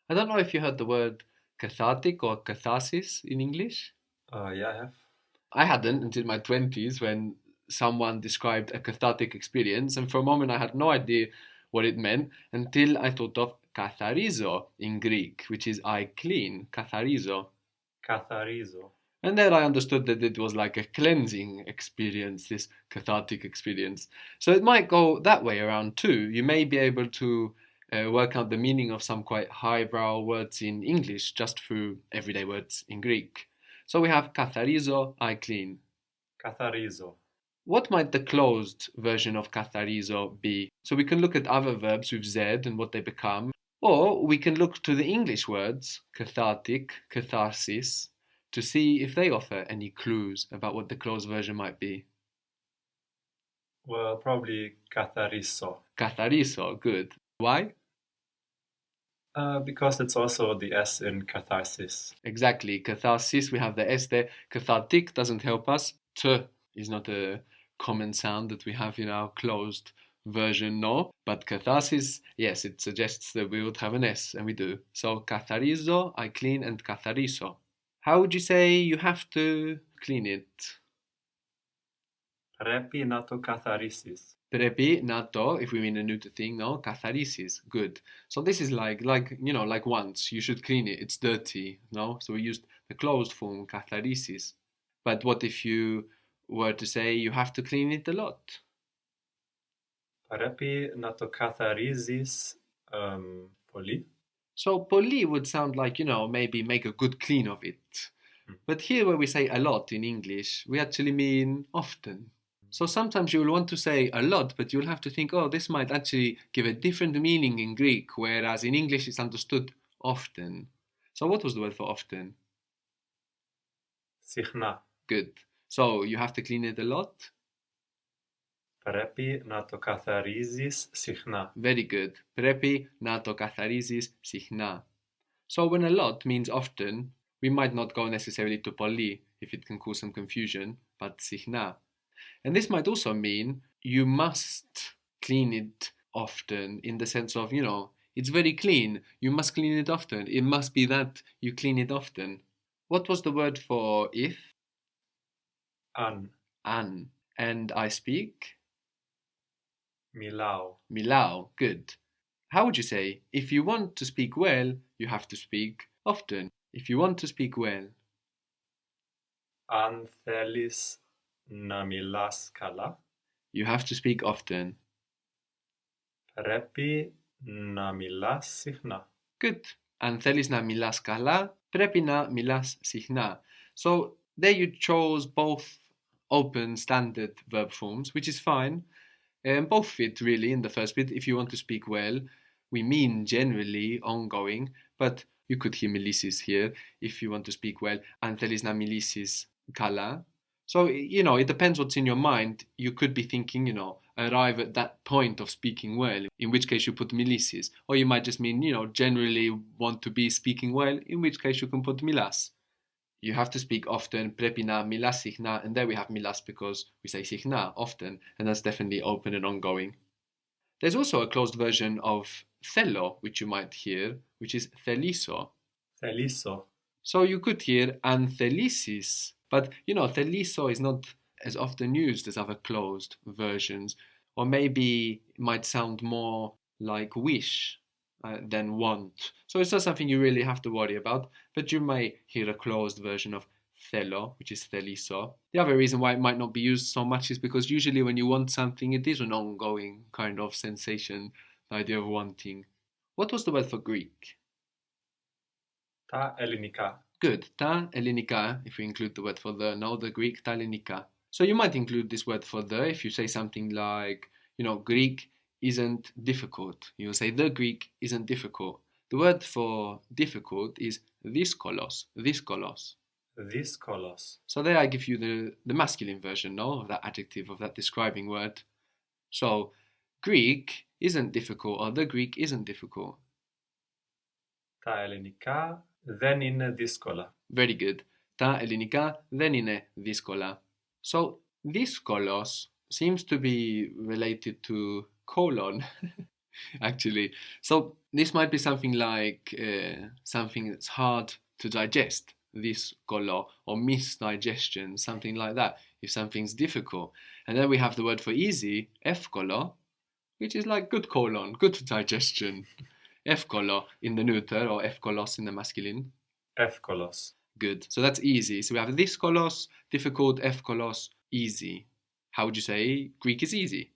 I don't know if you heard the word cathartic or catharsis in English. Yeah, I have. I hadn't until my 20s when someone described a cathartic experience, and for a moment I had no idea what it meant until I thought of katharizo in Greek, which is I clean, katharizo. Catharizo. And then I understood that it was like a cleansing experience, this cathartic experience. So it might go that way around too. You may be able to work out the meaning of some quite highbrow words in English just through everyday words in Greek. So we have katharizo, I clean. Catharizo. What might the closed version of katharizo be? So we can look at other verbs with Z and what they become, or we can look to the English words cathartic, catharsis, to see if they offer any clues about what the closed version might be. Well, probably catharizo. Catharizo, good. Why? Because it's also the S in catharsis. Exactly. Catharsis, we have the S there. Cathartic doesn't help us. T is not a common sound that we have in our closed version, no. But catharsis, yes, it suggests that we would have an S, and we do. So catharizo, I clean, and catharizo. How would you say you have to clean it? Repi nato catharisis. Prepi, nato, if we mean a neuter thing, no, katharisis, good. So this is like once, you should clean it, it's dirty, no? So we used the closed form, katharisis. But what if you were to say you have to clean it a lot? Repi nato catharisis poli. So poli would sound like, maybe make a good clean of it. But here where we say a lot in English, we actually mean often. So sometimes you will want to say a lot, but you'll have to think, oh, this might actually give a different meaning in Greek, whereas in English it's understood often. So what was the word for often? Sichna. Good. So you have to clean it a lot? Repi nato catharisis sichna. Very good. Prepi na to katharisis sichna. So when a lot means often, we might not go necessarily to poli if it can cause some confusion, but sichna. And this might also mean you must clean it often in the sense of, it's very clean. You must clean it often. It must be that you clean it often. What was the word for if? An. An. And I speak? Milao. Milao. Good. How would you say, if you want to speak well, you have to speak often? If you want to speak well. An thelis na milas kala. You have to speak often. Repi na milas sichna. Good. Αν θέλεις να μιλάς καλά, πρέπει να μιλάς συχνά. So there you chose both open standard verb forms, which is fine. Both fit really in the first bit. If you want to speak well, we mean generally ongoing, but you could hear milisis here if you want to speak well. Αν θέλεις να μιλήσεις καλά. So, it depends what's in your mind. You could be thinking, arrive at that point of speaking well, in which case you put milisis. Or you might just mean, generally want to be speaking well, in which case you can put milas. You have to speak often, πρέπει να μιλάς συχνά, and there we have milas because we say συχνά often, and that's definitely open and ongoing. There's also a closed version of θέλω, which you might hear, which is θελήσω. Theliso. So you could hear αν θελήσεις, but θελήσω is not as often used as other closed versions, or maybe it might sound more like wish than want. So it's not something you really have to worry about, but you may hear a closed version of θέλω, which is θελήσω. The other reason why it might not be used so much is because usually when you want something, it is an ongoing kind of sensation, the idea of wanting. What was the word for Greek? Ta elinika. Good. Ta elinika, if we include the word for the Greek ta elinika. So you might include this word for the if you say something like, Greek isn't difficult. You'll say the Greek isn't difficult. The word for difficult is dyskolos, dyskolos. Dyskolos. So there I give you the masculine version, of that adjective, of that describing word. So Greek isn't difficult, or the Greek isn't difficult. Τα ελληνικά δεν είναι δύσκολα. Very good. Τα ελληνικά δεν είναι δύσκολα. So dyskolos seems to be related to colon. actually. So this might be something like something that's hard to digest, δύσκολο, or misdigestion, something like that, if something's difficult. And then we have the word for easy, εύκολο, which is like good colon, good digestion. Εύκολο in the neuter or εύκολος in the masculine. Εύκολος. Good. So that's easy. So we have δύσκολος, difficult, εύκολος, easy. How would you say Greek is easy?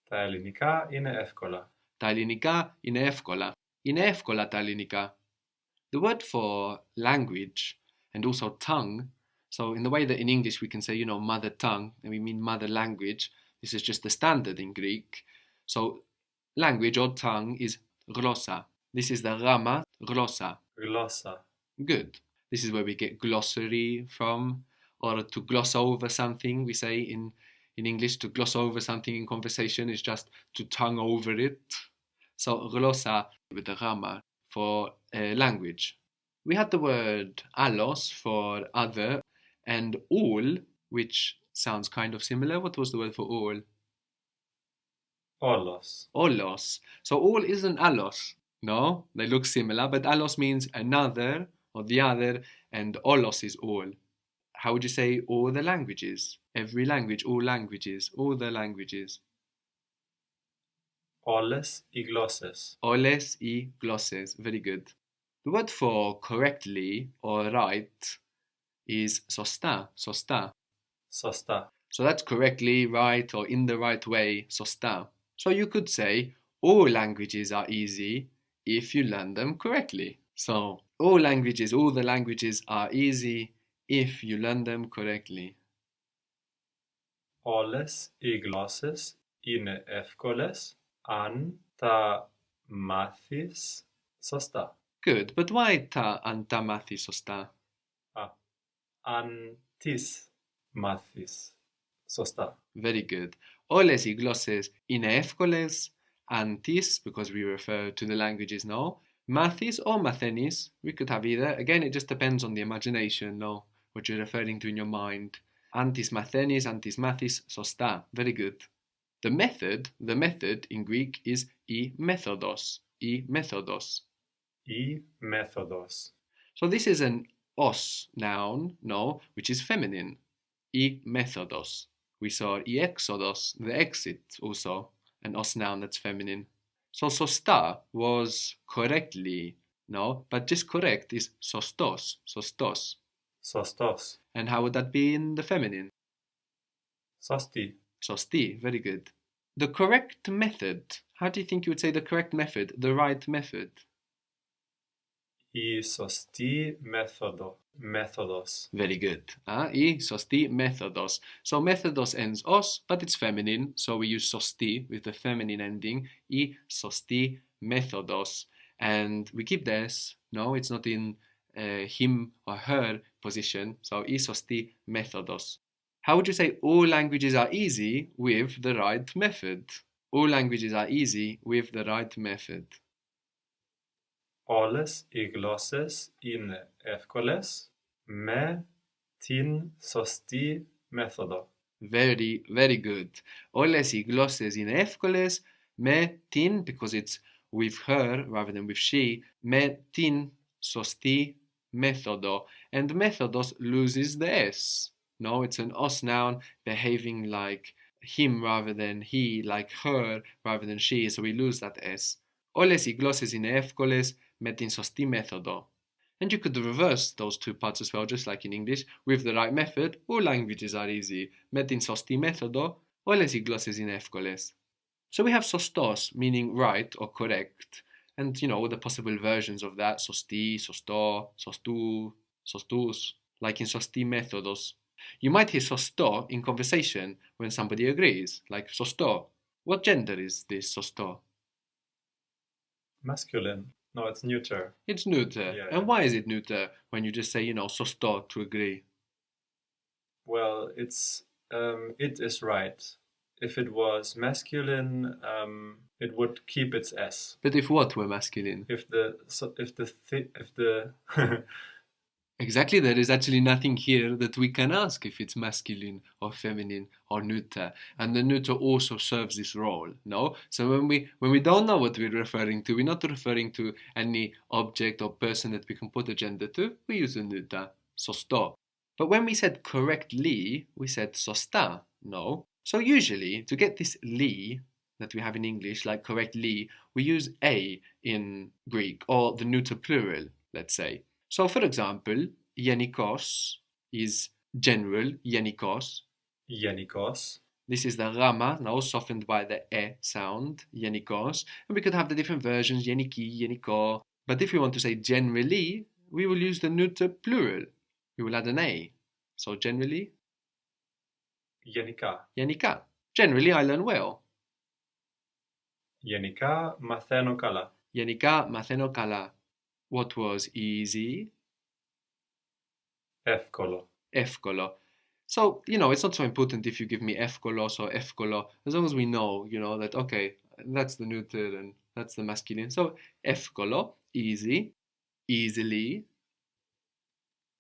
Τα ελληνικά είναι εύκολα. Τα ελληνικά είναι εύκολα. Είναι εύκολα τα ελληνικά. The word for language and also tongue, so in the way that in English we can say, mother tongue, and we mean mother language, this is just the standard in Greek. So language or tongue is γλώσσα. This is the γράμμα, γλώσσα. Γλώσσα. Good. This is where we get glossary from, or to gloss over something. We say in English, to gloss over something in conversation is just to tongue over it. So γλώσσα with the γράμμα for language. We had the word allos for other and all, which sounds kind of similar. What was the word for all? Όλος. Ollos. So all isn't allos. No, they look similar, but allos means another or the other, and ollos is all. How would you say all the languages? Every language, all languages, all the languages. Όλες οι γλώσσες. Όλες οι γλώσσες. Very good. The word for correctly or right is σωστά, σωστά. Σωστά. So that's correctly, right, or in the right way, σωστά. So you could say all languages are easy if you learn them correctly. So all the languages are easy if you learn them correctly. Όλες οι γλώσσες είναι εύκολες αν τα μάθεις σωστά. Good, but why αν τα μάθεις σωστά? Αν τις μάθεις σωστά. Very good. Όλες οι γλώσσες είναι εύκολες αν τις, because we refer to the languages now, μάθεις or μαθαίνεις. We could have either. Again, it just depends on the imagination, no? What you're referring to in your mind. Αν τις μαθαίνεις, αν τις μάθεις σωστά. Very good. The method in Greek is η μέθοδος. Η μέθοδος. Η μέθοδος. So this is an os noun, no, which is feminine. Η μέθοδος. We saw η έξοδος, the exit also, an os noun that's feminine. So σωστά was correctly, no, but just correct is σωστός, σωστός. Σωστός. And how would that be in the feminine? Σωστή. Σωστή, very good. The correct method, how do you think you would say the correct method, the right method? Η σωστή μέθοδος. Very good. Η σωστή μέθοδος. So μέθοδος ends os, but it's feminine, so we use σωστή with the feminine ending. Η σωστή μέθοδος. And we keep the s, no, it's not in him or her position, so η σωστή μέθοδος. How would you say all languages are easy with the right method? All languages are easy with the right method. Όλες οι γλώσσες είναι εύκολες με την σωστή μέθοδο. Very, very good. Όλες οι γλώσσες είναι εύκολες με την, because it's with her rather than with she, με την σωστή μέθοδο. And μέθοδος loses the s. No, it's an os noun behaving like him rather than he, like her rather than she, so we lose that s. Όλες οι γλώσσες είναι εύκολες με την σωστή μέθοδο. And you could reverse those two parts as well, just like in English. With the right method, all languages are easy. Με την σωστή μέθοδο, όλες οι γλώσσες είναι εύκολες. So we have σωστός, meaning right or correct. And, all the possible versions of that. Σωστή, σωστό, σωστού, σωστούς. Like in σωστή μέθοδος. You might hear σωστό in conversation when somebody agrees. Like σωστό. What gender is this σωστό? Masculine. No, it's neuter. It's neuter. Yeah, And yeah. why is it neuter when you just say, σωστό to agree? Well, it is right. If it was masculine, it would keep its s. But if what were masculine? If the Exactly, there is actually nothing here that we can ask if it's masculine or feminine or neuter, and the neuter also serves this role. No, so when we don't know what we're referring to, we're not referring to any object or person that we can put a gender to. We use the neuter, sosto. But when we said correctly, we said sosta. No, so usually to get this li that we have in English, like correctly, we use a in Greek or the neuter plural. Let's say. So, for example, Yenikos is general, Yenikos. Yenikos. This is the Rama, now softened by the E sound, Yenikos. And we could have the different versions, Yeniki, Yeniko. But if we want to say generally, we will use the neuter plural. We will add an A. So, generally, Γενικά. Yenika. Generally, I learn well. Γενικά μαθαίνω καλά. Yenika, matheno kala. What was easy? Εύκολο. Εύκολο. So, it's not so important if you give me εύκολος or εύκολο, as long as we know, that, okay, that's the neuter and that's the masculine. So, εύκολο, easy, easily,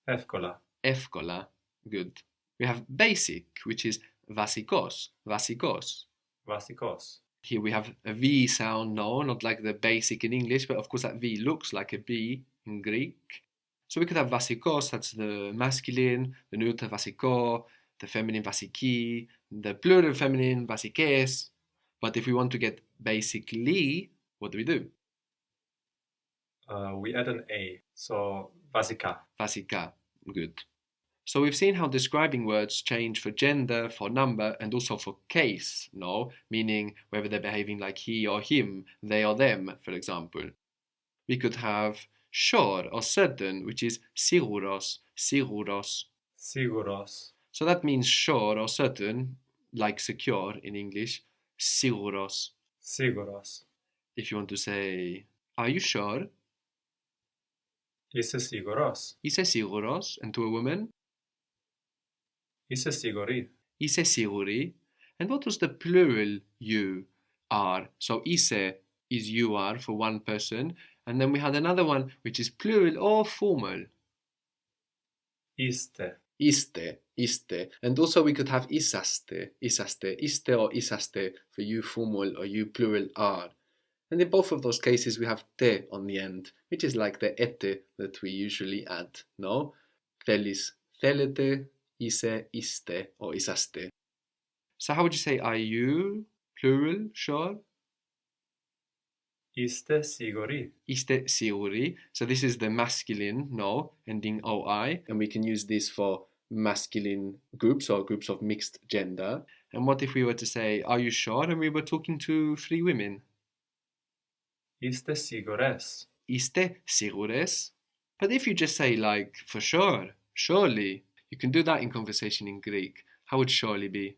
Εύκολα. εύκολα, good. We have basic, which is βασικός, βασικός. Βασικός. Here we have a V sound, no, not like the basic in English, but of course that V looks like a B in Greek. So we could have vasikos, that's the masculine, the neuter vasiko, the feminine vasiki, the plural feminine vasikes. But if we want to get basically, what do? We add an A. So βασικά. Vasika, good. So we've seen how describing words change for gender, for number, and also for case, no? Meaning whether they're behaving like he or him, they or them, for example. We could have sure or certain, which is siguros, siguros. Σίγουρος. So that means sure or certain, like secure in English, siguros. Σίγουρος. If you want to say, are you sure? Είσαι σίγουρος. Είσαι siguros, and to a woman, Είσαι σίγουρη. είσαι σίγουρη. And what was the plural you are? So είσαι is you are for one person, and then we had another one which is plural or formal. Είστε. Iste, iste. And also we could have isaste, isaste, iste or isaste for you formal or you plural are. And in both of those cases we have te on the end, which is like the ete that we usually add, no? Thelis, thelete, ise, iste or isaste. So how would you say are you, plural, sure? Είστε σίγουροι. Είστε σίγουροι. So this is the masculine, no, ending OI. And we can use this for masculine groups or groups of mixed gender. And what if we were to say, are you sure? And we were talking to three women. Είστε σίγουρες. Είστε σίγουρες. But if you just say like, for sure, surely, you can do that in conversation in Greek. How would surely be?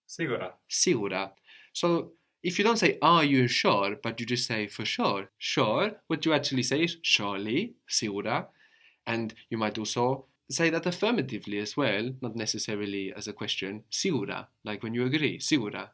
Σίγουρα. Sigura. So if you don't say, are you sure, but you just say, for sure, sure, what you actually say is, surely, sigura. And you might also say that affirmatively as well, not necessarily as a question, sigura, like when you agree, sigura.